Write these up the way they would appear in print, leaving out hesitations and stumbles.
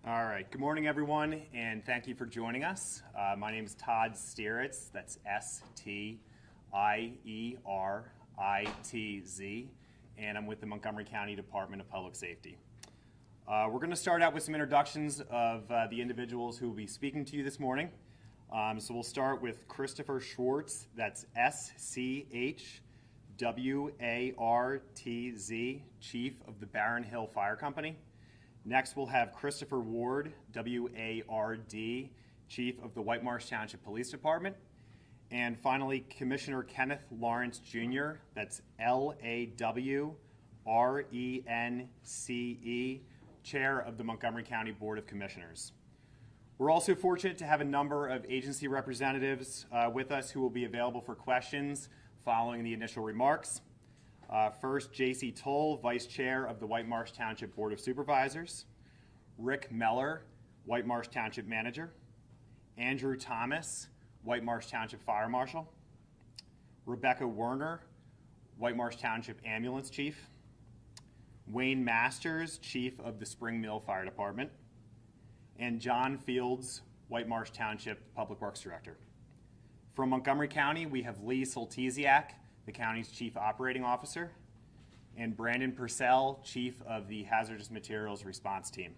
All right. Good morning, everyone, and thank you for joining us. My name is Todd Stieritz. That's Stieritz, and I'm with the Montgomery County Department of Public Safety. We're going to start out with some introductions of the individuals who will be speaking to you this morning. So we'll start with Christopher Schwartz. That's SCHWARTZ, Chief of the Barron Hill Fire Company. Next, we'll have Christopher Ward, WARD, Chief of the White Marsh Township Police Department. And finally, Commissioner Kenneth Lawrence, Jr., that's LAWRENCE, Chair of the Montgomery County Board of Commissioners. We're also fortunate to have a number of agency representatives with us who will be available for questions following the initial remarks. First, J.C. Toll, Vice Chair of the White Marsh Township Board of Supervisors. Rick Meller, White Marsh Township Manager. Andrew Thomas, White Marsh Township Fire Marshal. Rebecca Werner, White Marsh Township Ambulance Chief. Wayne Masters, Chief of the Spring Mill Fire Department. And John Fields, White Marsh Township Public Works Director. From Montgomery County, we have Lee Soltesiak, the county's Chief Operating Officer, and Brandon Purcell, Chief of the Hazardous Materials Response Team.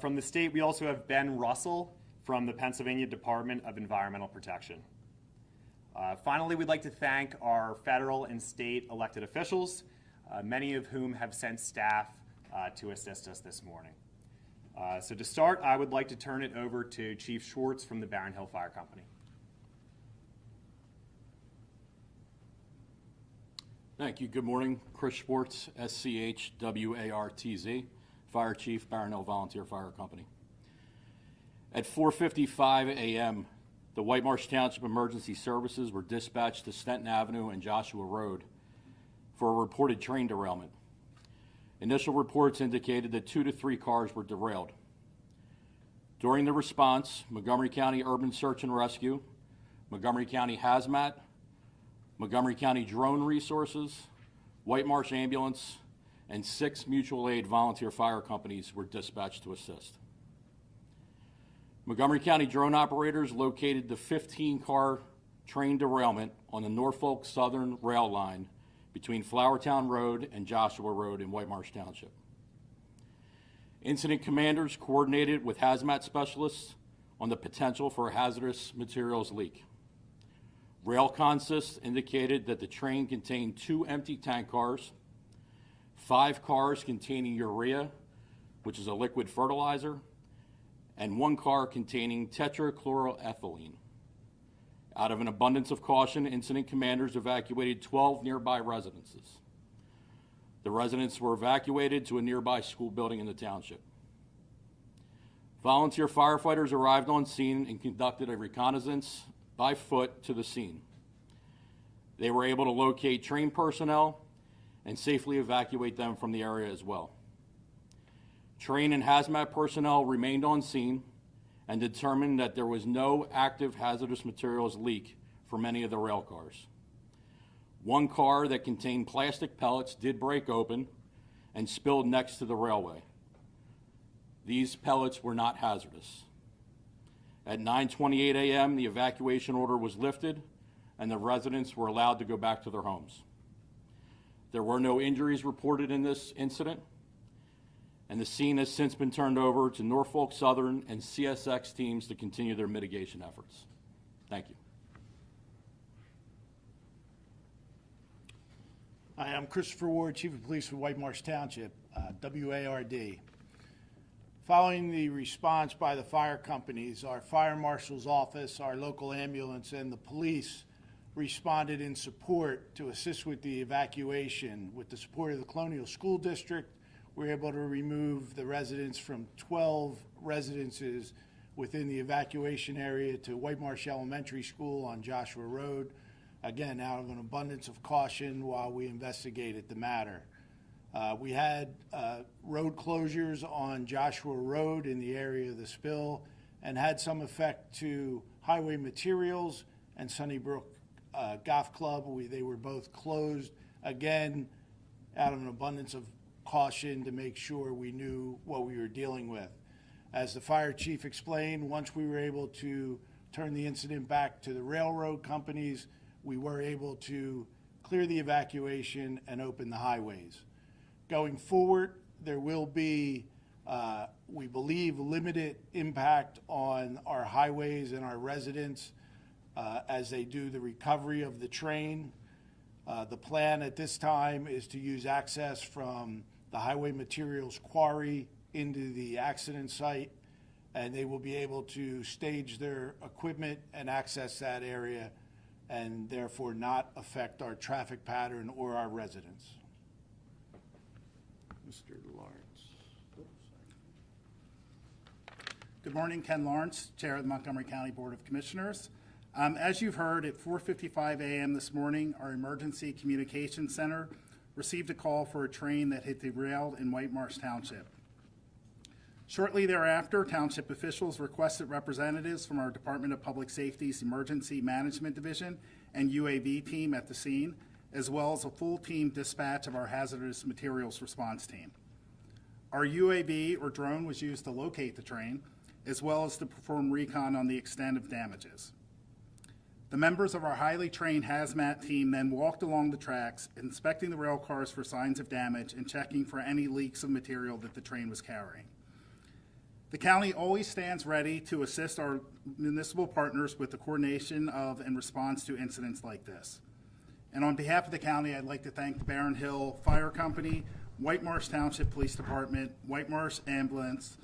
From the state, we also have Ben Russell from the Pennsylvania Department of Environmental Protection. Finally, we'd like to thank our federal and state elected officials, many of whom have sent staff to assist us this morning. So to start, I would like to turn it over to Chief Schwartz from the Barron Hill Fire Company. Thank you. Good morning. Chris Schwartz, SCHWARTZ, Fire Chief, Barron Hill Volunteer Fire Company. At 4:55 a.m., the White Marsh Township Emergency Services were dispatched to Stenton Avenue and Joshua Road for a reported train derailment. Initial reports indicated that 2 to 3 cars were derailed. During the response, Montgomery County Urban Search and Rescue, Montgomery County Hazmat, Montgomery County Drone Resources, White Marsh Ambulance, and 6 mutual aid volunteer fire companies were dispatched to assist. Montgomery County drone operators located the 15-car train derailment on the Norfolk Southern rail line between Flowertown Road and Joshua Road in White Marsh Township. Incident commanders coordinated with hazmat specialists on the potential for a hazardous materials leak. Rail consists indicated that the train contained 2 empty tank cars, 5 cars containing urea, which is a liquid fertilizer, and 1 car containing tetrachloroethylene. Out of an abundance of caution, incident commanders evacuated 12 nearby residences. The residents were evacuated to a nearby school building in the township. Volunteer firefighters arrived on scene and conducted a reconnaissance by foot to the scene. They were able to locate train personnel and safely evacuate them from the area as well. Train and hazmat personnel remained on scene and determined that there was no active hazardous materials leak from any of the rail cars. 1 car that contained plastic pellets did break open and spilled next to the railway. These pellets were not hazardous. At 9:28 a.m., the evacuation order was lifted and the residents were allowed to go back to their homes. There were no injuries reported in this incident, and the scene has since been turned over to Norfolk Southern and CSX teams to continue their mitigation efforts. Thank you. Hi, I'm Christopher Ward, Chief of Police for White Marsh Township, WARD. Following the response by the fire companies, our fire marshal's office, our local ambulance, and the police responded in support to assist with the evacuation. With the support of the Colonial School District, we were able to remove the residents from 12 residences within the evacuation area to White Marsh Elementary School on Joshua Road, again, out of an abundance of caution while we investigated the matter. We had road closures on Joshua Road in the area of the spill and had some effect to Highway Materials and Sunnybrook Golf Club. They were both closed, again, out of an abundance of caution to make sure we knew what we were dealing with. As the fire chief explained, once we were able to turn the incident back to the railroad companies, we were able to clear the evacuation and open the highways. Going forward, there will be, we believe, limited impact on our highways and our residents as they do the recovery of the train. The plan at this time is to use access from the highway materials quarry into the accident site, and they will be able to stage their equipment and access that area and therefore not affect our traffic pattern or our residents. Mr. Lawrence. Good morning, Ken Lawrence, Chair of the Montgomery County Board of Commissioners. As you've heard, at 4:55 a.m. this morning, our Emergency Communications Center received a call for a train that had derailed in White Marsh Township. Shortly thereafter, township officials requested representatives from our Department of Public Safety's Emergency Management Division and UAV team at the scene, as well as a full team dispatch of our hazardous materials response team. Our UAV or drone was used to locate the train, as well as to perform recon on the extent of damages. The members of our highly trained hazmat team then walked along the tracks, inspecting the rail cars for signs of damage and checking for any leaks of material that the train was carrying. The county always stands ready to assist our municipal partners with the coordination of and response to incidents like this. And on behalf of the county, I'd like to thank the Barron Hill Fire Company, White Marsh Township Police Department, White Marsh Ambulance,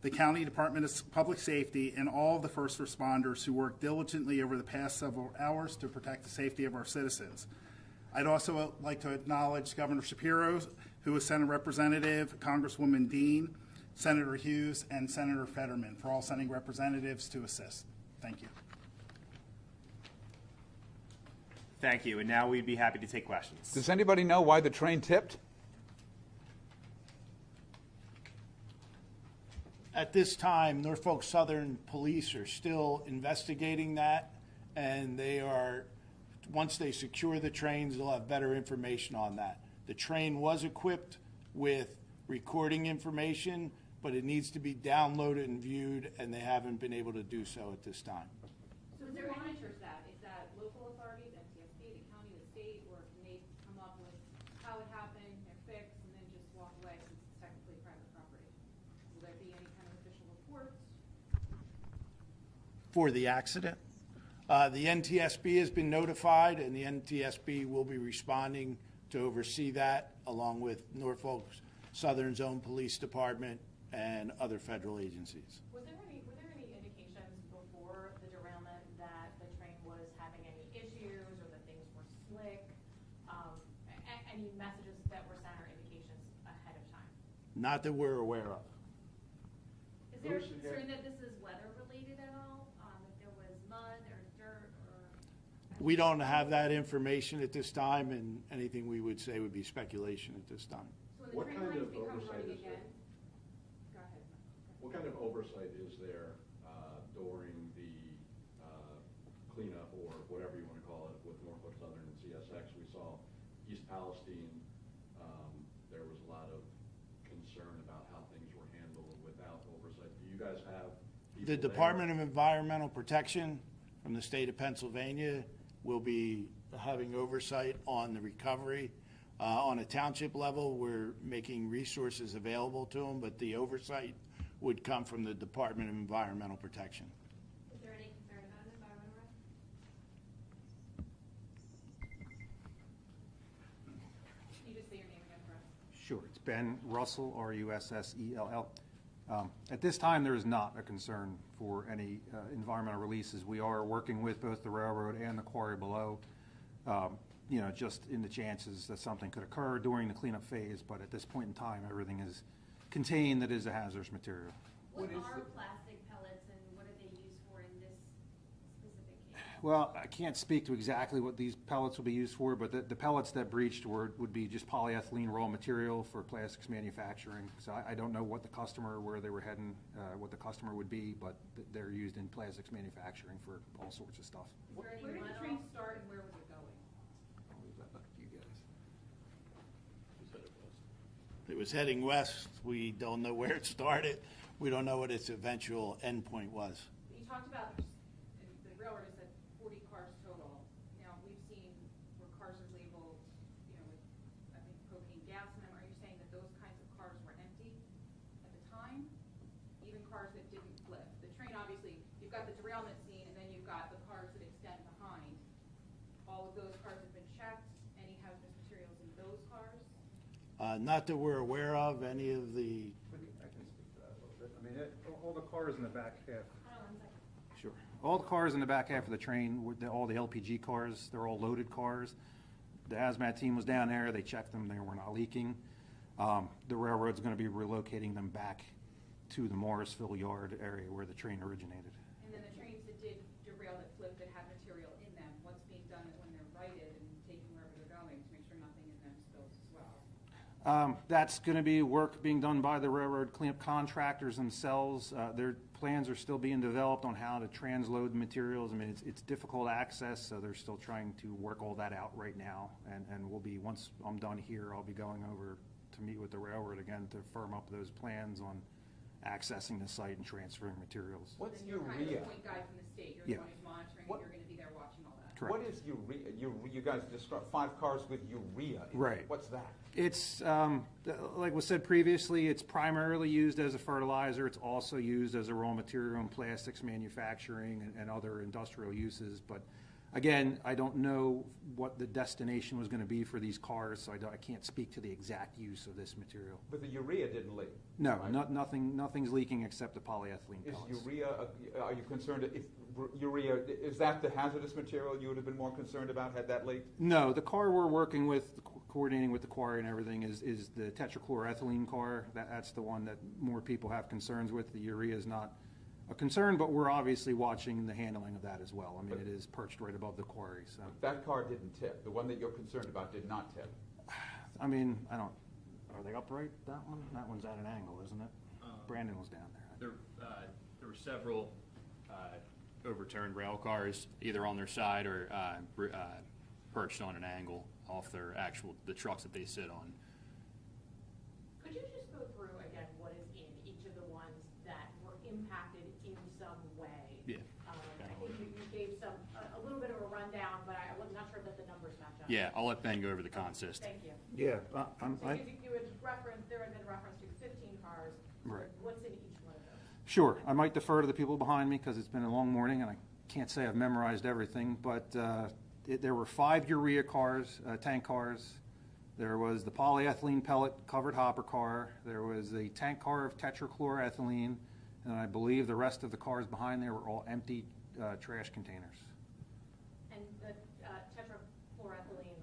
the County Department of Public Safety, and all of the first responders who worked diligently over the past several hours to protect the safety of our citizens. I'd also like to acknowledge Governor Shapiro, who has sent a representative, Congresswoman Dean, Senator Hughes, and Senator Fetterman for all sending representatives to assist. Thank you. Thank you. And now we'd be happy to take questions. Does anybody know why the train tipped? At this time, Norfolk Southern Police are still investigating that, and they are, once they secure the trains, they'll have better information on that. The train was equipped with recording information, but it needs to be downloaded and viewed, and they haven't been able to do so at this time. So who monitors that? Is that local authorities, MTSB, the county, the state, or can they come up with how it happened, they're fixed, and then just walk away since it's technically private property? Will there be any kind of official reports? For the accident, the NTSB has been notified, and the NTSB will be responding to oversee that, along with Norfolk Southern's own police department and other federal agencies. Were there any indications before the derailment that the train was having any issues or that things were slick? Any messages that were sent or indications ahead of time? Not that we're aware of. Is there a concern that this is weather related at all? If there was mud or dirt or? We don't have that information at this time, and anything we would say would be speculation at this time. So when the What train kind lines of become oversight running is there? again? Go ahead. What kind of oversight is there during the cleanup, or whatever you want to call it, with Norfolk Southern and CSX? We saw East Palestine, there was a lot of concern about how things were handled without oversight. Do you guys have people The there? Department of Environmental Protection from the state of Pennsylvania will be having oversight on the recovery. On a township level, we're making resources available to them, but the oversight would come from the Department of Environmental Protection. Is there any concern about an environmental risk? Can you just say your name again for us? Sure, it's Ben Russell, R-U-S-S-E-L-L. At this time, there is not a concern for any environmental releases. We are working with both the railroad and the quarry below, just in the chances that something could occur during the cleanup phase, but at this point in time, everything is contained that is a hazardous material. What are plastic pellets and what are they used for in this specific case? Well, I can't speak to exactly what these pellets will be used for, but the pellets that breached would be just polyethylene raw material for plastics manufacturing. So I don't know what the customer, where they were heading, what the customer would be, but they're used in plastics manufacturing for all sorts of stuff. Where did the train start and where was it going? I'll leave that up to you guys. It was heading west. We don't know where it started. We don't know what its eventual endpoint was. You talked about, the railroad has said 40 cars total. Now, we've seen where cars are labeled, with, I think, propane gas in them. Are you saying that those kinds of cars were empty at the time? Even cars that didn't flip? The train, obviously, you've got the derailment scene, and then you've got the cars that extend behind. All of those cars have been checked. Any hazardous materials in those cars? Not that we're aware of any of the. I can speak to that a little bit. I mean, all the cars in the back half. Hold on 1 second. Sure. All the cars in the back half of the train, all the LPG cars, they're all loaded cars. The hazmat team was down there. They checked them. They were not leaking. The railroad's going to be relocating them back to the Morrisville Yard area where the train originated. And then the trains that did derail, that flipped, that had material in them, what's being done when they're righted and taken wherever they're going to make sure nothing in them spills as well? That's going to be work being done by the railroad cleanup contractors themselves. Their plans are still being developed on how to transload the materials. I mean, it's difficult access, so they're still trying to work all that out right now. And we'll be, once I'm done here, I'll be going over to meet with the railroad again to firm up those plans on accessing the site and transferring materials. What's Then you're kind of urea? the point guy from the state. You're Yeah. the one who's monitoring, What- and you're going to be there watching all that. Correct. What is urea? You guys described 5 cars with urea in it. Right. What's that? It's, like was said previously, it's primarily used as a fertilizer. It's also used as a raw material in plastics manufacturing and other industrial uses. But again, I don't know what the destination was going to be for these cars, so I can't speak to the exact use of this material. But the urea didn't leak. No, right? nothing's leaking except the polyethylene Is pellets. urea, are you concerned if urea, is that the hazardous material you would have been more concerned about had that leaked? No, the car we're working with, coordinating with the quarry and everything, is the tetrachloroethylene car. That's the one that more people have concerns with. The urea is not a concern, but we're obviously watching the handling of that as well. I mean, it is perched right above the quarry, so. That car didn't tip. The one that you're concerned about did not tip. I mean, are they upright, that one? That one's at an angle, isn't it? Brandon was down there. There were several overturned rail cars, either on their side or perched on an angle off the trucks that they sit on. Could you just go through again what is in each of the ones that were impacted in some way? Yeah. I think you gave a little bit of a rundown, but I was not sure that the numbers match up. Yeah, I'll let Ben go over the consist. Thank you. Yeah, So you had referenced, there had been reference to 15 cars. Right. What's in each one of those? Sure. I might defer to the people behind me because it's been a long morning and I can't say I've memorized everything, but there were 5 urea cars, tank cars. There was the polyethylene pellet covered hopper car. There was a tank car of tetrachloroethylene, and I believe the rest of the cars behind there were all empty trash containers. And the tetrachloroethylene,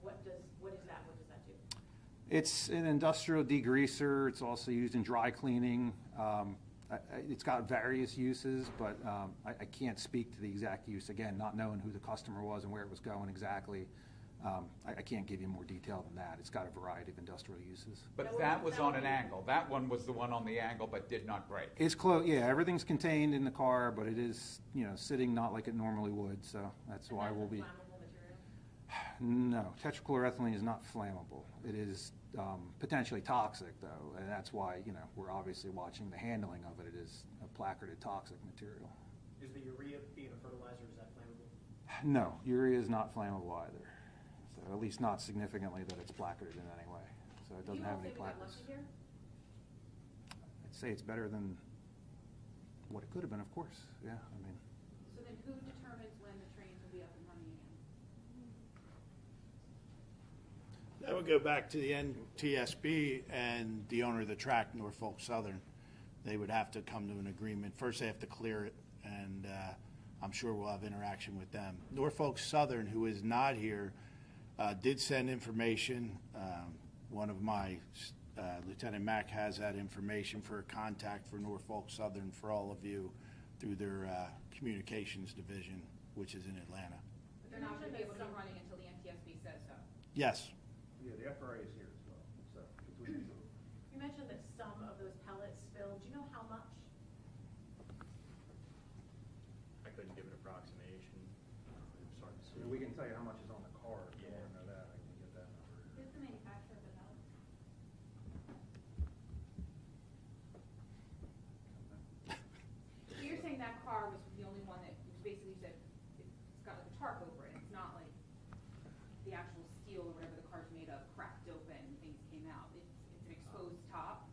what is that? What does that do? It's an industrial degreaser. It's also used in dry cleaning. It's got various uses, but I can't speak to the exact use. Again, not knowing who the customer was and where it was going exactly, I can't give you more detail than that. It's got a variety of industrial uses. But that was on an angle. That one was the one on the angle but did not break. It's close. Yeah, everything's contained in the car, but it is, sitting not like it normally would. So that's And why that's we'll a be. flammable material? No, tetrachloroethylene is not flammable. It is potentially toxic, though, and that's why we're obviously watching the handling of it. It is a placarded toxic material. Is the urea being a fertilizer, is that flammable? No, urea is not flammable either. So at least not significantly that it's placarded in any way. So it doesn't have any You all say we got placards. lucky here? I'd say it's better than what it could have been, of course. Yeah, I mean. So then who determines when the trains will be up and running again? That would go back to the NTSB and the owner of the track, Norfolk Southern. They would have to come to an agreement. First, they have to clear it, and I'm sure we'll have interaction with them. Norfolk Southern, who is not here, did send information. One of my, Lieutenant Mack, has that information for a contact for Norfolk Southern for all of you through their communications division, which is in Atlanta. But they're not going to be able to be running until the NTSB says so. Yes. Yeah, the FRA is here as well. So between the two. You mentioned that some of those pellets spilled. Do you know how much? I couldn't give an approximation. It was hard to see. We can tell you how much is on the car. If you Yeah. want to know that, I can get that number. Who's the manufacturer of the pellets? that car was the only one that was basically said, it's got like a tarp over it. It's not like the actual steel or whatever the car's made of cracked open and things came out. It's an exposed top.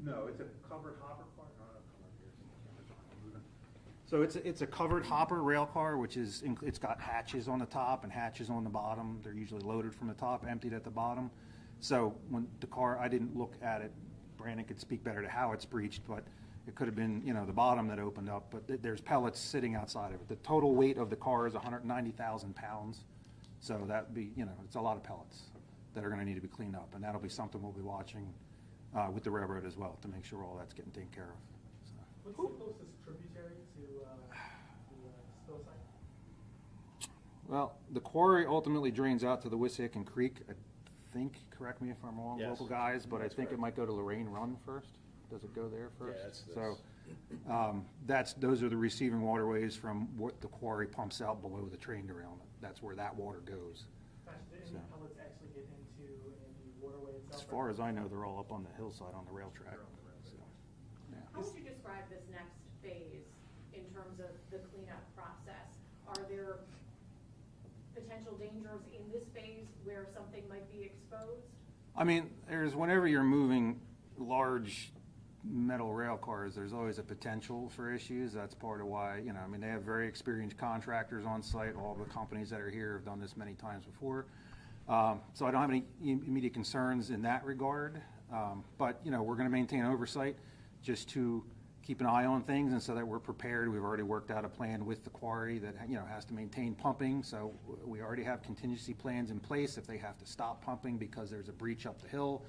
No, it's a covered hopper car. So it's a covered hopper rail car, which is, it's got hatches on the top and hatches on the bottom. They're usually loaded from the top, emptied at the bottom. So when the car, I didn't look at it, Brandon could speak better to how it's breached, but it could have been, the bottom that opened up, but there's pellets sitting outside of it. The total weight of the car is 190,000 pounds. So that'd be, it's a lot of pellets that are gonna need to be cleaned up. And that'll be something we'll be watching with the railroad as well to make sure all that's getting taken care of. So. What's the closest tributary to spill site? Well, the quarry ultimately drains out to the Wissahickon Creek. I think, correct me if I'm wrong, Yes. local guys, but I think correct. it might go to Lorraine Run first. Does it go there first? Yeah, So those are the receiving waterways from what the quarry pumps out below the train derailment. That's where that water goes. Did any So. pellets actually get into any waterway itself? As far as I know, they're all up on the hillside on the rail track. So, yeah. How would you describe this next phase in terms of the cleanup process? Are there potential dangers in this phase where something might be exposed? I mean, whenever you're moving large metal rail cars, there's always a potential for issues. That's part of why, they have very experienced contractors on site. All the companies that are here have done this many times before. So I don't have any immediate concerns in that regard. But, we're going to maintain oversight just to keep an eye on things and so that we're prepared. We've already worked out a plan with the quarry that, has to maintain pumping. So we already have contingency plans in place if they have to stop pumping because there's a breach up the hill.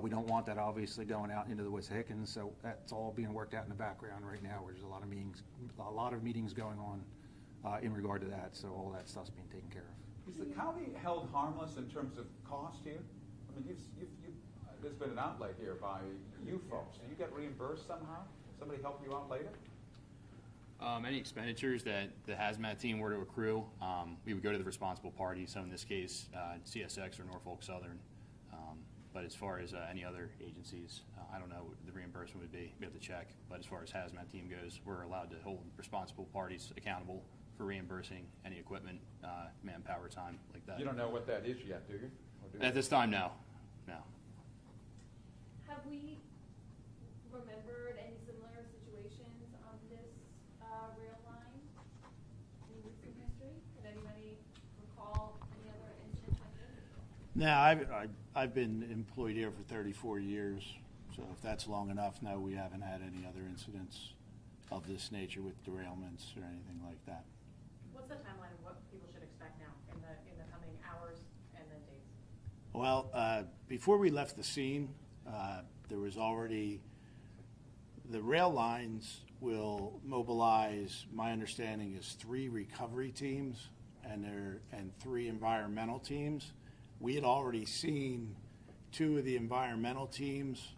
We don't want that obviously going out into the Wissahickon, so that's all being worked out in the background right now. Where there's a lot of meetings going on in regard to that. So all that stuff's being taken care of. Is the county held harmless in terms of cost here? I mean, there's been an outlay here by you folks. Do you get reimbursed somehow? Somebody help you out later? Any expenditures that the hazmat team were to accrue, we would go to the responsible party. So in this case, CSX or Norfolk Southern. But as far as any other agencies, I don't know what the reimbursement would be. We have to check. But as far as hazmat team goes, we're allowed to hold responsible parties accountable for reimbursing any equipment, manpower, time like that. You don't know what that is yet, do you? Or do you? At this time, no. Have we remembered any similar situations on this rail line in recent history? Can anybody recall any other incidents like this? No, I've been employed here for 34 years, so if that's long enough, no, we haven't had any other incidents of this nature with derailments or anything like that. What's the timeline of what people should expect now in the coming hours and then days? Well, before we left the scene, there was already, the rail lines will mobilize, my understanding is 3 recovery teams and 3 environmental teams. We had already seen 2 of the environmental teams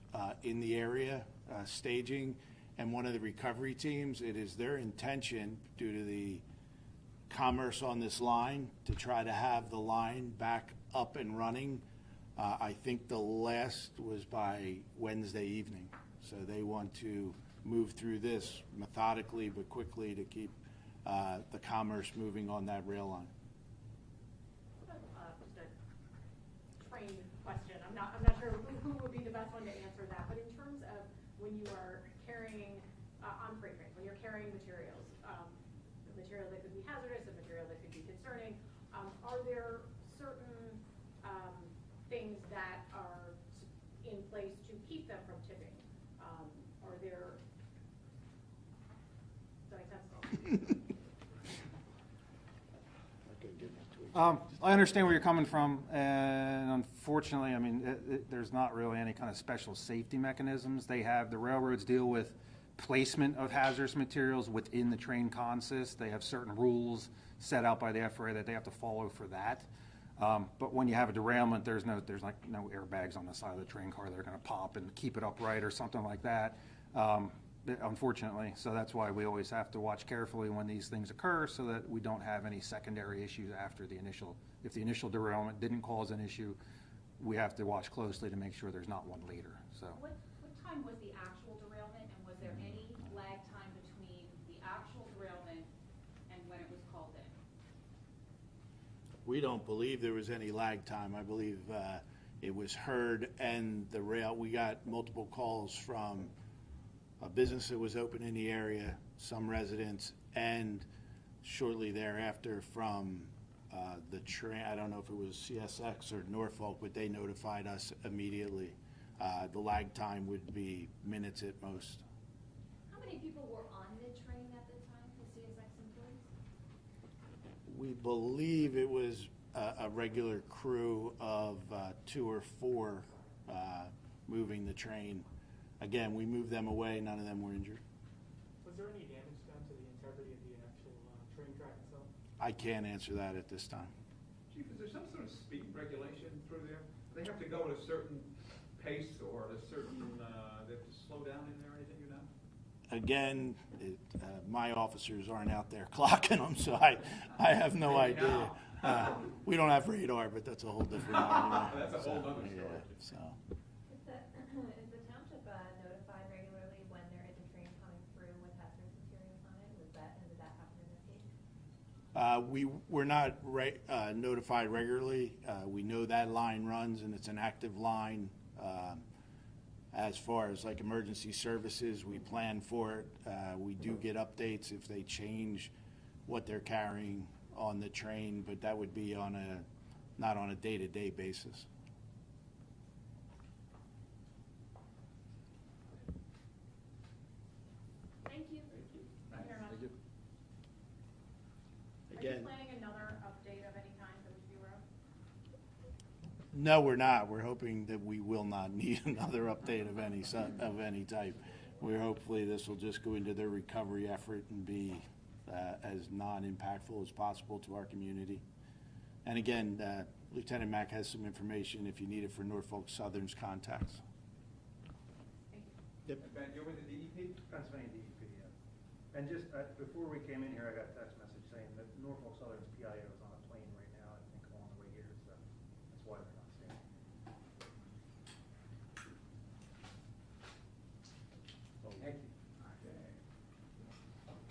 in the area staging, and one of the recovery teams. It is their intention, due to the commerce on this line, to try to have the line back up and running. I think the last was by Wednesday evening. So they want to move through this methodically but quickly to keep the commerce moving on that rail line. Just a trained question. I'm not sure who would be the best one to answer that. But in terms of when you are carrying on freight trains, when you're carrying materials, material that could be hazardous, and material that could be concerning, are there certain things that are in place to keep them from tipping? Are there? Does that make sense? I understand where you're coming from, and unfortunately, I mean, there's not really any kind of special safety mechanisms. The railroads deal with placement of hazardous materials within the train consist. They have certain rules set out by the FRA that they have to follow for that. But when you have a derailment, there's no airbags on the side of the train car that are going to pop and keep it upright or something like that. Unfortunately, so that's why we always have to watch carefully when these things occur so that we don't have any secondary issues after the initial. If the initial derailment didn't cause an issue, we have to watch closely to make sure there's not one later. So. What time was the actual derailment, and was there any lag time between the actual We don't believe there was any lag time. I believe it was heard and the rail, we got multiple calls from a business that was open in the area, some residents, and shortly thereafter from the train, I don't know if it was CSX or Norfolk, but they notified us immediately. The lag time would be minutes at most. How many people were on the train at the time, the CSX employees? We believe it was a regular crew of 2 or 4 moving the train. Again, we moved them away, none of them were injured. Was there any damage done to the integrity of the actual train track itself? I can't answer that at this time. Chief, is there some sort of speed regulation through there? They have to go at a certain pace or at a certain, they have to slow down in there or anything, you know? Again, my officers aren't out there clocking them, so I have no idea. We don't have radar, but that's a whole different argument. That's a whole other story. Yeah, so. Is the township notified regularly when there is a train coming through with hazardous materials on it? Did that happen in this case? We're not notified regularly. We know that line runs and it's an active line. As far as like emergency services, we plan for it. We do get updates if they change what they're carrying on the train, but that would be not on a day-to-day basis. Thank you. Thank you very much. Thank you. Are Again, you planning another update of any kind that we should be aware of? no, we're not. We're hoping that we will not need another update of any type. We're hopefully this will just go into their recovery effort and be as non-impactful as possible to our community. And again, Lieutenant Mack has some information if you need it for Norfolk Southern's contacts. Thank you. And Ben, you're with the DEP? Pennsylvania DEP, yeah. And just before we came in here, I got a text message saying that Norfolk Southern's PIO is on a